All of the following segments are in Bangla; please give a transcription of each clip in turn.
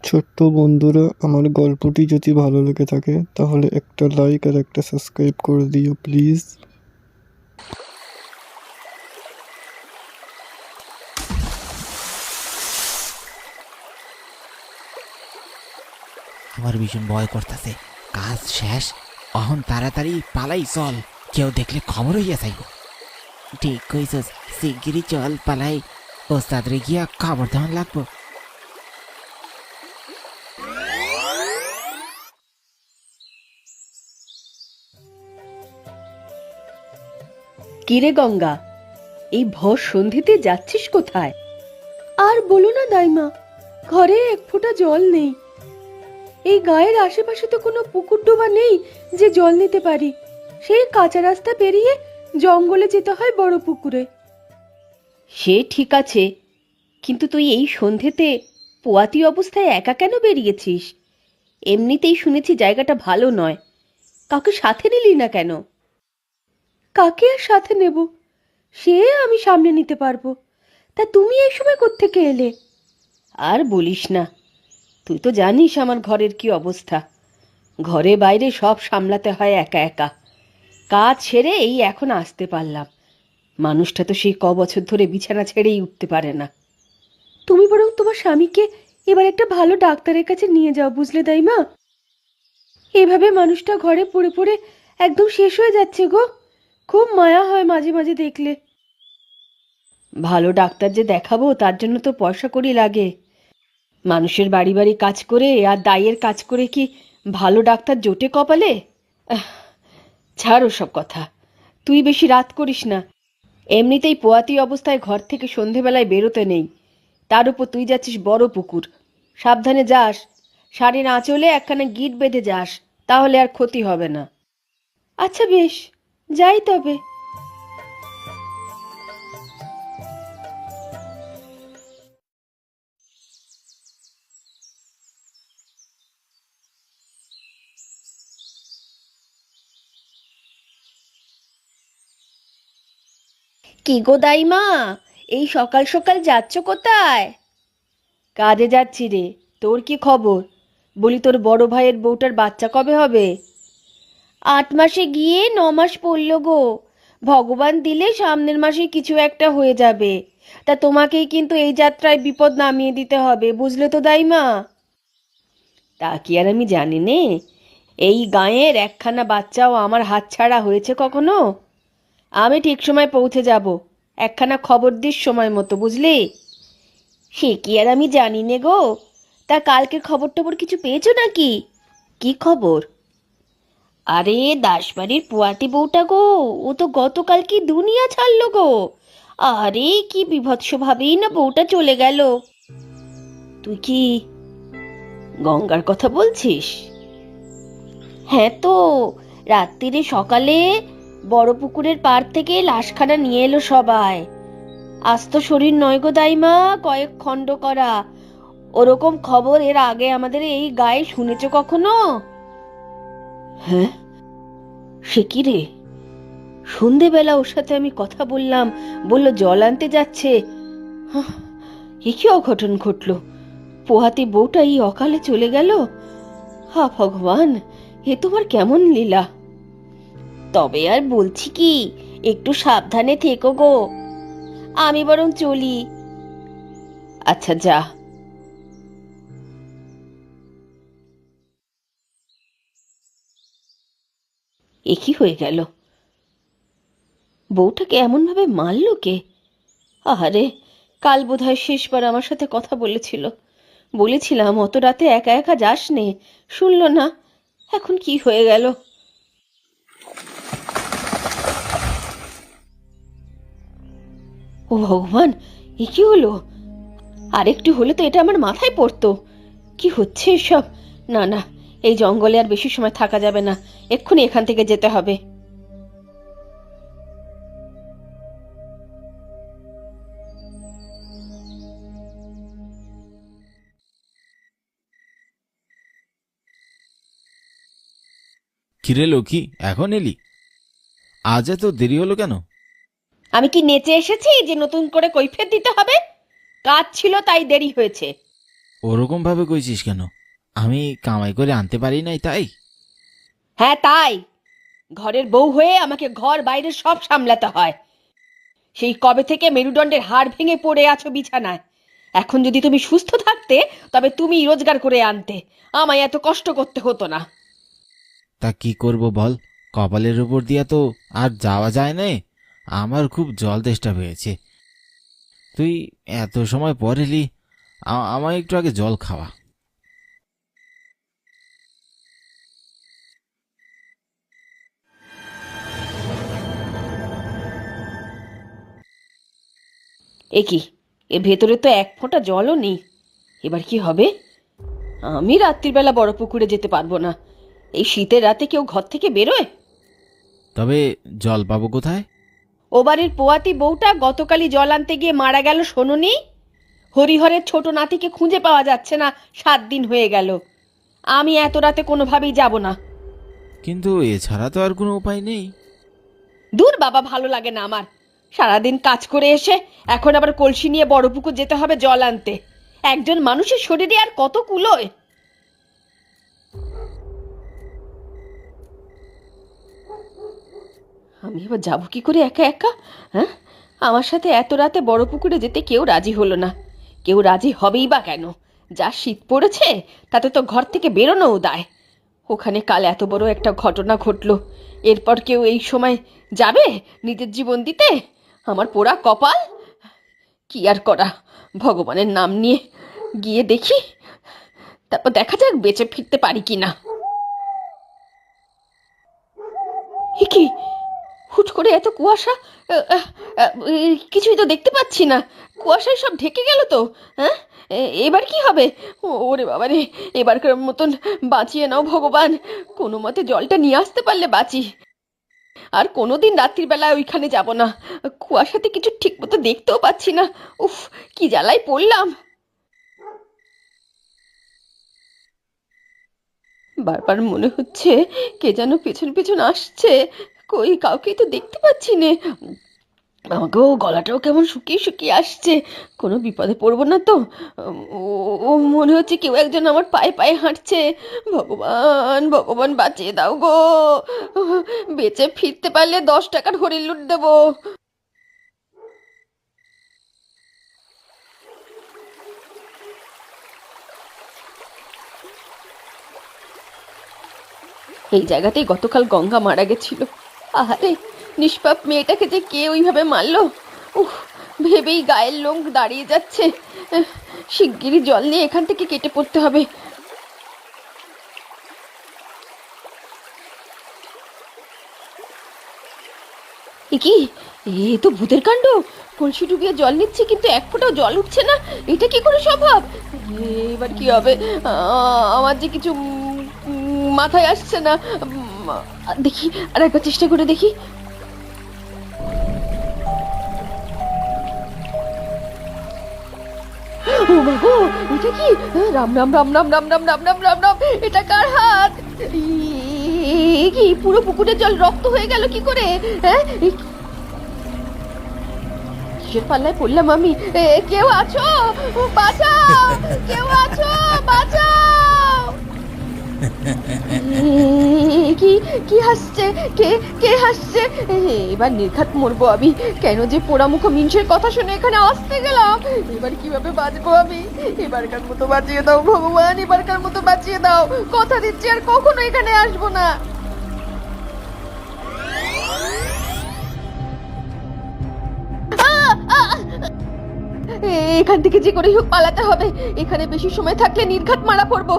ছোট্ট বন্ধুরা, আমার গল্পটি যদি ভালো লেগে থাকে তাহলে একটা লাইক আর একটা সাবস্ক্রাইব করে দিও প্লিজ। আমার ভীষণ ভয় করতেছে। কাজ শেষ, অহন তাড়াতাড়ি পালাই চল, কেউ দেখলে খবর হইয়া যাইব। ঠিক কইছস, শিগগিরই চল পালাই, ওস্তাদরে গিয়া খবর দেওয়ান লাগবো। কিরে গঙ্গা, এই ভর সন্ধিতে যাচ্ছিস কোথায়? আর বলো না দাইমা, ঘরে এক ফোঁটা জল নেই। এই গায়ের আশেপাশে তো কোনো পুকুর ডোবা নেই যে জল নিতে পারি। সেই কাঁচা রাস্তা পেরিয়ে জঙ্গলে যেতে হয় বড় পুকুরে। সে ঠিক আছে, কিন্তু তুই এই সন্ধেতে পোয়াতি অবস্থায় একা কেন বেরিয়েছিস? এমনিতেই শুনেছি জায়গাটা ভালো নয়, কাউকে সাথে নিলি না কেন? কাকে আর সাথে নেব, সে আমি সামনে নিতে পারবো। তা তুমি এই সময় কোত্থেকে এলে? আর বলিস না, তুই তো জানিস আমার ঘরের কি অবস্থা। ঘরে বাইরে সব সামলাতে হয় একা একা। কাজ ছেড়ে এই এখন আসতে পারলাম। মানুষটা তো সেই বছর ধরে বিছানা ছেড়েই উঠতে পারে না। তুমি বরং তোমার স্বামীকে এবার একটা ভালো ডাক্তারের কাছে নিয়ে যাও, বুঝলে দাইমা? এভাবে মানুষটা ঘরে পড়ে পড়ে একদম শেষ হয়ে যাচ্ছে গো। খুব মায়া হয় মাঝে মাঝে দেখলে। ভালো ডাক্তার যে দেখাবো তার জন্য তো পয়সা কড়ি লাগে। মানুষের বাড়ি বাড়ি কাজ করে আর দায়ের কাজ করে কি ভালো ডাক্তার জোটে কপালে? আহ, ছাড় ওসব কথা। তুই বেশি রাত করিস না। এমনিতেই পোয়াতি অবস্থায় ঘর থেকে সন্ধেবেলায় বেরোতে নেই, তার উপর তুই যাচ্ছিস বড় পুকুর। সাবধানে যাস, শাড়ির আঁচলে একখানা গিট বেঁধে যাস, তাহলে আর ক্ষতি হবে না। আচ্ছা বেশ, যাই তবে। কি গো দাইমা, এই সকাল সকাল যাচ্ছ কোথায়? কাজে যাচ্ছি রে। তোর কি খবর? বলি, তোর বড় ভাইয়ের বউটার বাচ্চা কবে হবে? 8 মাসে গিয়ে 9 মাস পড়ল গো। ভগবান দিলে সামনের মাসে কিছু একটা হয়ে যাবে। তা তোমাকেই কিন্তু এই যাত্রায় বিপদ নামিয়ে দিতে হবে, বুঝলে তো দাইমা? তা কি আর আমি জানি নে? এই গাঁয়ের একখানা বাচ্চাও আমার হাতছাড়া হয়েছে কখনো? আমি ঠিক সময় পৌঁছে যাব। একখানা খবর দিস সময় মতো, বুঝলি? সে কি আর আমি জানি নে গো। তা কালকের খবর টবর কিছু পেয়েছো নাকি? কি খবর? আরে দাসবাড়ির পুয়াতি বউটা গো, ও তো গতকাল কি দুনিয়া ছাড়লো গো। আরে কি বিভৎস ভাবেই না বউটা চলে গেল। তুই কি গঙ্গার কথা বলছিস? হ্যাঁ তো, রাত্রিরে সকালে বড় পুকুরের পাড় থেকে লাশখানা নিয়ে এলো সবাই। আস্ত শরীর নয় গো দাইমা, কয়েক খণ্ড করা। ওরকম খবর এর আগে আমাদের এই গায়ে শুনেছো কখনো? হ্যাঁ, সে কি রে? সন্ধেবেলা ওর সাথে আমি কথা বললাম, বলল জল আনতে যাচ্ছে। হাহ, এ কি অঘটন ঘটলো! পোহাতি বউটা এই অকালে চলে গেল। হা ভগবান, এ তোমার কেমন লীলা! তবে আর বলছি কি, একটু সাবধানে থেকো গো। আমি বরং চলি। আচ্ছা যা। এ কি হয়ে গেল? বউটাকে এমন ভাবে মারলো কে? আহারে, কাল বোধহয় শেষবার আমার সাথে কথা বলেছিল। বলেছিলাম অত রাতে একা একা যাস নে, শুনলো না। এখন কি হয়ে গেল! ও ভগবান, এ কি হলো? আরেকটু হলে তো এটা আমার মাথায় পড়তো। কি হচ্ছে এসব? না না, এই জঙ্গলে আর বেশি সময় থাকা যাবে না। এক্ষুনি এখান থেকে যেতে হবে। কিরে লক্ষ্মী, এখন এলি? আজ এত দেরি হলো কেন? আমি কি নেচে এসেছি যে নতুন করে কৈফিয়ত দিতে হবে? কাজ ছিল তাই দেরি হয়েছে। ওরকম ভাবে কইছিস কেন? আমি কামাই করে আনতে পারি নাই তাই? হ্যাঁ তাই, ঘরের বউ হয়ে আমাকে ঘর বাইরে সব সামলাতে হয়। সেই কবে থেকে মেরুদণ্ডের হাড় ভেঙে পড়ে আছো বিছানায়। এখন যদি তুমি সুস্থ থাকতে তবে তুমি রোজগার করে আনতে, আমায় এত কষ্ট করতে হতো না। তা কি করব বল, কপালের উপর দিয়া তো আর যাওয়া যায় না। আমার খুব জল তেষ্টা পেয়েছে। তুই এত সময় পর এলি, আমায় একটু আগে জল খাওয়া। এ কি, এর ভেতরে তো এক ফোঁটা জলও নেই। এবার কি হবে? আমি রাত্রিবেলা বড় পুকুরে যেতে পারবো না। এই শীতের রাতে কেউ ঘর থেকে বেরোয়? তবে জল পাবো কোথায়? ও বাড়ির পোয়াতি বউটা গতকালই জল আনতে গিয়ে মারা গেল, শোনোনি? হরিহরের ছোট নাতিকে খুঁজে পাওয়া যাচ্ছে না, 7 দিন হয়ে গেল। আমি এত রাতে কোনোভাবেই যাব না। কিন্তু এছাড়া তো আর কোনো উপায় নেই। দূর বাবা, ভালো লাগে না আমার। সারাদিন কাজ করে এসে এখন আবার কলসি নিয়ে বড় পুকুর যেতে হবে জল আনতে। একজন মানুষের শরীরে আর কত কুলোয়? আমি এবার যাবো কি করে একা একা? হ্যাঁ, আমার সাথে এত রাতে বড় পুকুরে যেতে কেউ রাজি হলো না। কেউ রাজি হবেই বা কেন? যা শীত পড়েছে তাতে তো ঘর থেকে বেরোনোও দায়। ওখানে কাল এত বড় একটা ঘটনা ঘটলো, এরপর কেউ এই সময় যাবে নিজের জীবন দিতে? আমার পোড়া কপাল। কি আর করা, ভগবানের নাম নিয়ে গিয়ে দেখি, তারপর দেখা যাক বেঁচে ফিরতে পারি কিনা। এ কি, হুট করে এত কুয়াশা! কিছুই তো দেখতে পাচ্ছি না, কুয়াশায় সব ঢেকে গেল তো। হ্যাঁ, এবার কি হবে? ওরে বাবা রে, এবারকার মতন বাঁচিয়ে নাও ভগবান। কোনো মতে জলটা নিয়ে আসতে পারলে বাঁচি। আর কোনোদিন রাত্রিবেলা ওইখানে যাব না। কুয়াশাতে কিছু ঠিক মতো দেখতেও পাচ্ছি না। উফ, কি জ্বালায় পড়লাম! বারবার মনে হচ্ছে কে যেন পেছন পেছন আসছে। কই, কাউকেই তো দেখতে পাচ্ছি নে। আমাকেও গলাটাও কেমন শুকিয়ে শুকিয়ে আসছে। কোনো বিপদে পড়বো না তো? ও ও মনে হচ্ছে কেউ একজন আমার পায়ে পায়ে হাঁটছে। ভগবান ভগবান, বাঁচিয়ে দাও গো। বেঁচে ফিরতে পারলে 10 টাকার হরিণ লুট দেবো। এই জায়গাতেই গতকাল গঙ্গা মারা গেছিল। আহারে, নিষ্পাপ মেয়েটাকে যে কে ওইভাবে মারলো! উহ, ভেবেই গায়ের লোম দাঁড়িয়ে যাচ্ছে। শিগগিরই জল নিয়ে এখান থেকে কেটে পড়তে হবে। এ কি, এ তো ভূতের কাণ্ড! কলসি ডুবিয়ে জল নিচ্ছে কিন্তু এক ফোঁটাও জল উঠছে না। এটা কি করে সম্ভব? এবার কি হবে? আমার যে কিছু মাথায় আসছে না। দেখি, আর একবার চেষ্টা করে দেখি। ও মা গো, এটা কি? রাম রাম রাম রাম রাম রাম রাম রাম রাম রাম, এটা কার হাত? কি পুরো পুকুরের জল রক্ত হয়ে গেল কি করে? হ্যাঁ, কিসের পাল্লায় পড়লাম আমি? কেউ আছো? বাঁচাও! কেউ আছো? বাঁচাও! কি কি হাসছে? কে কে হাসছে? এবার নির্ঘাত মরবো আমি। কেন যে পোড়ামুখ মিনসের কথা শুনে এখানে আসতে গেলাম? এবার কিভাবে বাঁচবো আমি? এবারকার মতো বাঁচিয়ে দাও ভগবান, এবারকার মতো বাঁচিয়ে দাও। কথা দিচ্ছি আর কখনো এখানে আসবো না। এখান থেকে যে করে হোক পালাতে হবে। এখানে বেশি সময় থাকলে নির্ঘাত মারা পড়বো।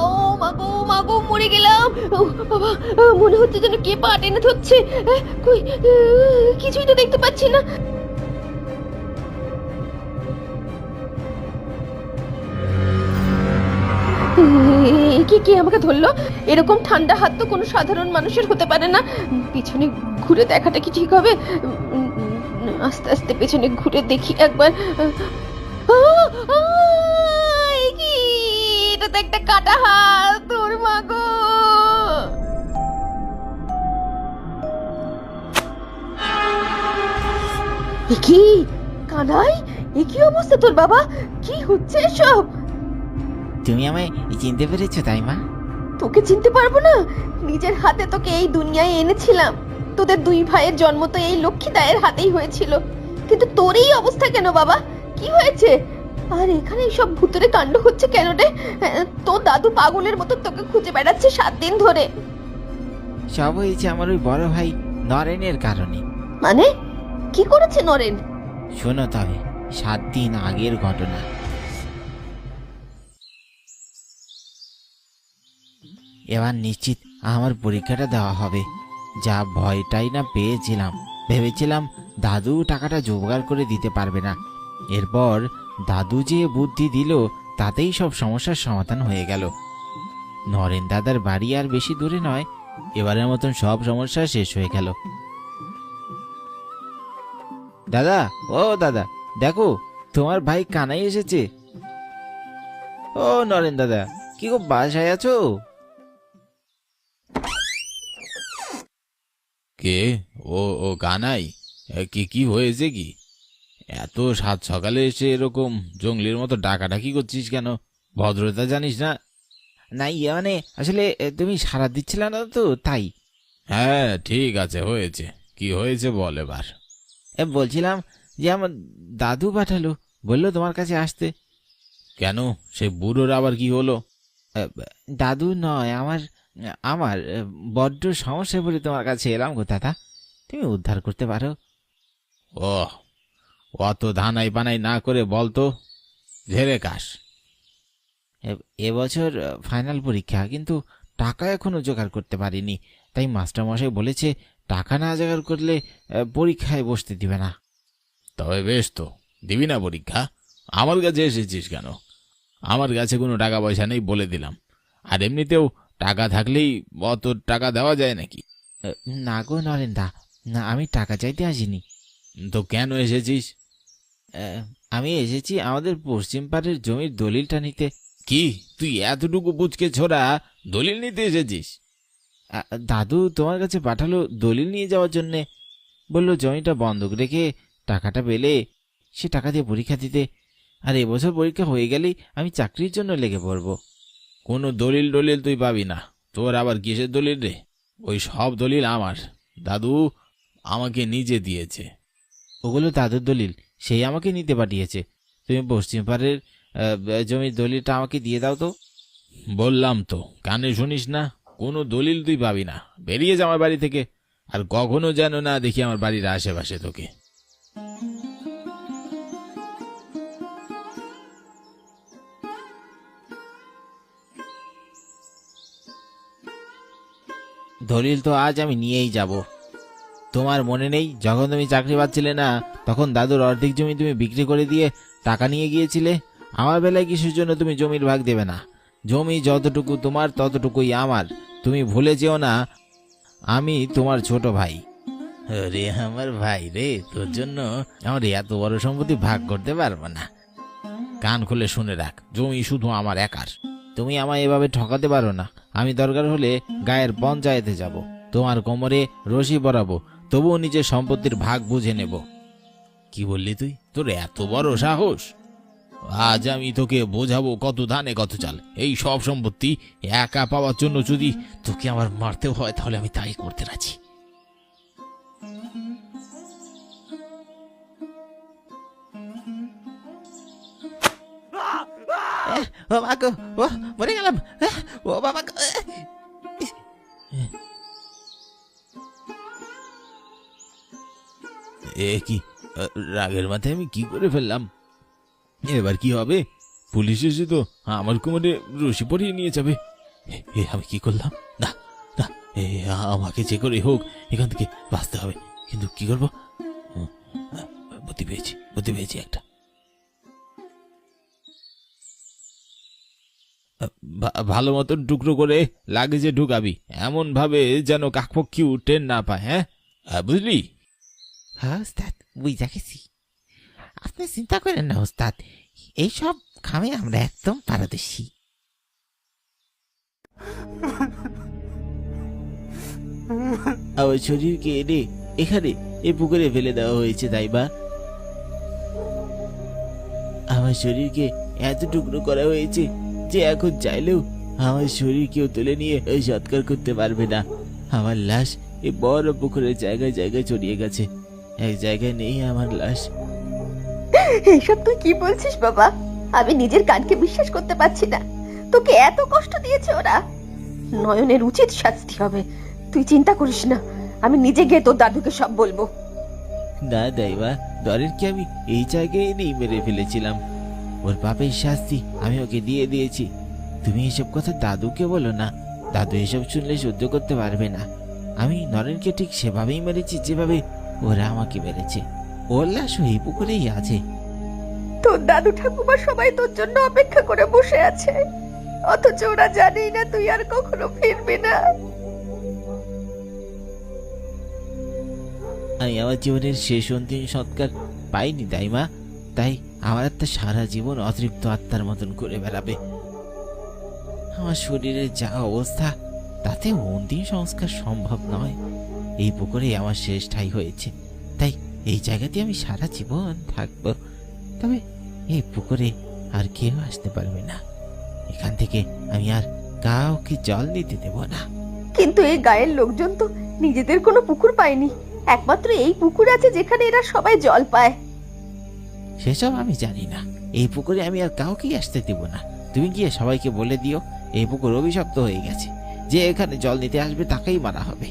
ও মাগো মাগো, মরে গেলাম। বাবা, মনে হচ্ছে যেন কে পা টেনে ধরছে। কই, কিছুই তো দেখতে পাচ্ছি না। কে কে আমাকে ধরলো? এরকম ঠান্ডা হাত তো কোনো সাধারণ মানুষের হতে পারে না। পিছনে ঘুরে দেখাটা কি ঠিক হবে? আস্তে আস্তে পেছনে ঘুরে দেখি একবার। এটা তো একটা কাটা হাত, তোর মা গো! কি কানাই, এ কি অবস্থা তোর বাবা? কি হচ্ছে এসব? তুমি আমায় চিনতে পেরেছো তাই মা? তোকে চিনতে পারবো না? নিজের হাতে তোকে এই দুনিয়ায় এনেছিলাম। তোদের দুই ভাইয়ের জন্ম তো এই লক্ষ্মী দায়ের হাতেই হয়েছিল, কিন্তু তোর এই অবস্থা কেন বাবা? কি হয়েছে? আর এখানে সব ভূতের কাণ্ড হচ্ছে কেন রে? তোর দাদু পাগলের মতো তোকে খুঁজে বেড়াচ্ছে 7 দিন ধরে। সব হয়েছে আমার ওই বড় ভাই নরেনের কারণে। মানে কি করেছে নরেন? শোনো তবে 7 দিন আগের ঘটনা। এবার নিশ্চিত আমার পরীক্ষাটা দেওয়া হবে। যা ভয়টাই না পেয়েছিলাম, ভেবেছিলাম দাদু টাকাটা জোগাড় করে দিতে পারবে না। এরপর দাদু যে বুদ্ধি দিল তাতেই সব সমস্যার সমাধান হয়ে গেল। নরেন দাদার বাড়ি আর বেশি দূরে নয়। এবারের মতন সব সমস্যা শেষ হয়ে গেল। দাদা, ও দাদা, দেখো তোমার ভাই কানাই এসেছে। ও নরেন দাদা, কি গো বাসায় আছো? কে? ও ও কানাই, কি কি হয়েছে কি? এত সাত সকালে এসে এরকম জঙ্গলির মতো ডাকাডাকি করছিস কেন? ভদ্রতা জানিস না? না মানে আসলে তুমি সাড়া দিচ্ছিলে না তো তাই। হ্যাঁ ঠিক আছে, হয়েছে। কি হয়েছে বল এবার। বলছিলাম যে আমার দাদু পাঠালো, বললো তোমার কাছে আসতে। কেন, সে বুড়োর আবার কি হলো? দাদু নয়, আমার আমার বড্ড সমস্যায় পড়ে তোমার কাছে এলাম গো দাদা, তুমি উদ্ধার করতে পারো। ও, অত ধানাই পানাই না করে বলতো, ঝেড়ে কাশ। এবছর ফাইনাল পরীক্ষা, কিন্তু টাকা এখনো জোগাড় করতে পারিনি। তাই মাস্টারমশাই বলেছে টাকা না জোগাড় করলে পরীক্ষায় বসতে দিবে না। তবে বেশ তো, দিবি না পরীক্ষা? আমার কাছে এসেছিস কেন? আমার কাছে কোনো টাকা পয়সা নেই বলে দিলাম। আর এমনিতেও টাকা থাকলেই অত টাকা দেওয়া যায় নাকি? না গো নরেন দা, না আমি টাকা চাইতে আসিনি। তো কেন এসেছিস? আমি এসেছি আমাদের পশ্চিম পাড়ের জমির দলিলটা নিতে। কি, তুই এতটুকু বুঝকে ছোড়া দলিল নিতে এসেছিস? দাদু তোমার কাছে পাঠালো দলিল নিয়ে যাওয়ার জন্যে। বললো জমিটা বন্ধক রেখে টাকাটা পেলে সে টাকা দিয়ে পরীক্ষা দিতে। আর এবছর পরীক্ষা হয়ে গেলেই আমি চাকরির জন্য লেগে পড়বো। কোনো দলিল টলিল তুই পাবি না। তোর আবার কিসের দলিল রে? ওই সব দলিল আমার। দাদু আমাকে নিজে দিয়েছে। ওগুলো দাদুর দলিল, সেই আমাকে নিতে পাঠিয়েছে। তুমি পশ্চিম পাড়ের জমির দলিলটা আমাকে দিয়ে দাও তো। বললাম তো, কানে শুনিস না? কোনো দলিল তুই পাবি না। বেরিয়ে যা আমার বাড়ি থেকে। আর কখনো যেন না দেখি আমার বাড়ির আশেপাশে তোকে। দলিল তো আজ আমি নিয়েই যাব। তোমার মনে নেই যখন তুমি চাকরি পাচ্ছিলে না, তখন দাদুর অর্ধেক জমি তুমি বিক্রি করে দিয়ে টাকা নিয়ে গিয়েছিলে? আমার বেলায় কিসের জন্য তুমি জমির ভাগ দেবে না? জমি যতটুকু তোমার ততটুকুই আমার। তুমি ভুলে যেও না আমি তোমার ছোট ভাই। রে আমার ভাই রে, তোর জন্য আমার এত বড় সম্পত্তি ভাগ করতে পারবো না। কান খুলে শুনে রাখ, জমি শুধু আমার একার। তুমি আমায় এভাবে ঠকাতে পারো না। আমি দরকার হলে গায়ের পঞ্চায়েতে যাব, তোমার কোমরে রশি বরাবো, তবুও নিজের সম্পত্তির ভাগ বুঝে নেব। কি বললি তুই? তোর এত বড় সাহস? আজ আমি তোকে বোঝাবো কত ধানে কত চাল। এই সব সম্পত্তি একা পাওয়ার জন্য যদি তোকে আমার মারতে হয়, তাহলে আমি তাই করতে রাজি। ও মা গো, ও মরে গেলাম, ও বাবা গো। এ কি, রাগের মাথায় আমি কি করে ফেললাম? এবার কি হবে? পুলিশ এসে তো আমার কোমরে রশি পরিয়ে নিয়ে যাবে। আমি কি করলাম? না না, আমাকে যে করে হোক এখান থেকে বাঁচতে হবে। কিন্তু কি করবো? বুদ্ধি পেয়েছি একটা। ভালো মতন টুকরো করে লাগেজে ঢুকাবি, এমন ভাবে যেন কাকপক্ষী ট্রেন না পায়। হ্যাঁ, বুঝলি? হ্যাঁ ওস্তাদ, বুঝা গেছি। আপনি চিন্তা করেন না ওস্তাদ, এইসব খামে আমরা একদম পারদর্শী। আমার শরীরকে এনে এখানে এই পুকুরে ফেলে দেওয়া হয়েছে, তাই বা? আমার শরীরকে এত টুকরো করা হয়েছে যে এখন চাইলেও আমার শরীর কেউ তুলে নিয়ে ওই সৎকার করতে পারবে না। আমার লাশ এই বড় পুকুরের জায়গায় জায়গায় ছড়িয়ে গেছে, এক জায়গায় নেই আমার লাশ। এইসব তুই কি বলছিস বাবা? আমি নিজের কানকে বিশ্বাস করতে পারছি না। তোকে এত কষ্ট দিয়েছে ওরা? নয়নের উচিত শাস্তি হবে। তুই চিন্তা করিস না, আমি নিজে গিয়ে তোর দাদুকে সব বলবো। না দাইমা, নরেনকে আমি এই জায়গায় এনেই মেরে ফেলেছিলাম। ওর পাপের শাস্তি আমি ওকে দিয়ে দিয়েছি। তুমি এসব কথা দাদুকে বলো না, দাদু এসব শুনলে সহ্য করতে পারবে না। আমি নরেনকে ঠিক সেভাবেই মেরেছি যেভাবে ওরা আমাকে মেরেছে। ওর লাশ এই পুকুরেই আছে। তোর দাদু ঠাকুমা সবাই তোর জন্য অপেক্ষা করে বসে আছে, অথচ ওরা জানেই না তুই আর কখনো ফিরবি না। আমি আমার জীবনের শেষ অন্তিম সৎকার পাইনি দাইমা, তাই আমার আত্মা সারা জীবন অতৃপ্ত আত্মার মতন করে বেড়াবে। আমার শরীরের যা অবস্থা তাতে অন্তিম সংস্কার সম্ভব নয়। এই পুকুরে আমার শেষ ঠাঁই হয়েছে, তাই এই জায়গাতে আমি সারা জীবন থাকবো। তবে এই পুকুরে আর কেউ আসতে পারবে না। এখান থেকে আমি আর কাউকে জল নিতে দেব না। কিন্তু এই গায়ের লোকজন তো নিজেদের কোনো পুকুর পায়নি। একমাত্র এই পুকুর আছে যেখানে এরা সবাই জল পায়। সেসব আমি জানি না। এই পুকুরে আমি আর কাউকেই আসতে দেব না। তুমি গিয়ে সবাইকে বলে দিও এই পুকুর অভিশপ্ত হয়ে গেছে, যে এখানে জল নিতে আসবে তাকেই মারা হবে।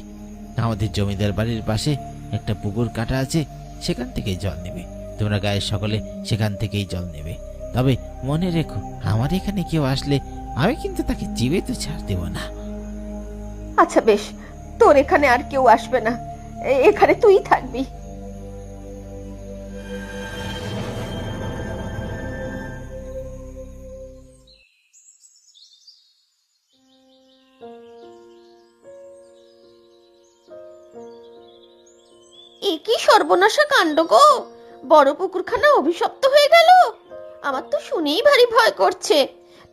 আমাদের জমিদার বাড়ির পাশে একটা পুকুর কাটা আছে, সেখান থেকেই জল নেবে। তোমরা গায়ের সকলে সেখান থেকেই জল নেবে। তবে মনে রেখো, আমার এখানে কেউ আসলে আমি কিন্তু তাকে জীবিত ছাড় দেব না। আচ্ছা বেশ, তোর এখানে আর কেউ আসবে না, এখানে তুই থাকবি। এ কি সর্বনাশা কাণ্ড গো! বড় পুকুরখানা অভিশপ্ত হয়ে গেল। আমার তো শুনেই ভারী ভয় করছে।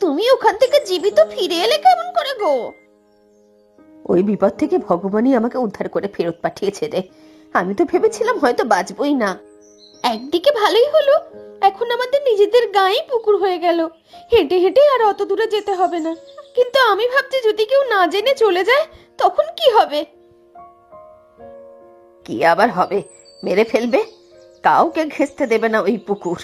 তুমি ওখান থেকে জীবিত ফিরে এলে কেমন করে গো? ওই বিপদ থেকে ভগবানই আমাকে উদ্ধার করে ফেরত পাঠিয়েছে রে। আমি তো ভেবেছিলাম হয়তো বাঁচবই না। একদিকে ভালোই হলো, এখন আমাদের নিজেদের গায়েই পুকুর হয়ে গেল। হেঁটে হেঁটে আর অত দূরে যেতে হবে না। কিন্তু আমি ভাবছি যদি কেউ না জেনে চলে যায় তখন কি হবে? কি আবার হবে? মেরে ফেলবে, কাউকে ঘেঁষতে দেবে না ওই পুকুর।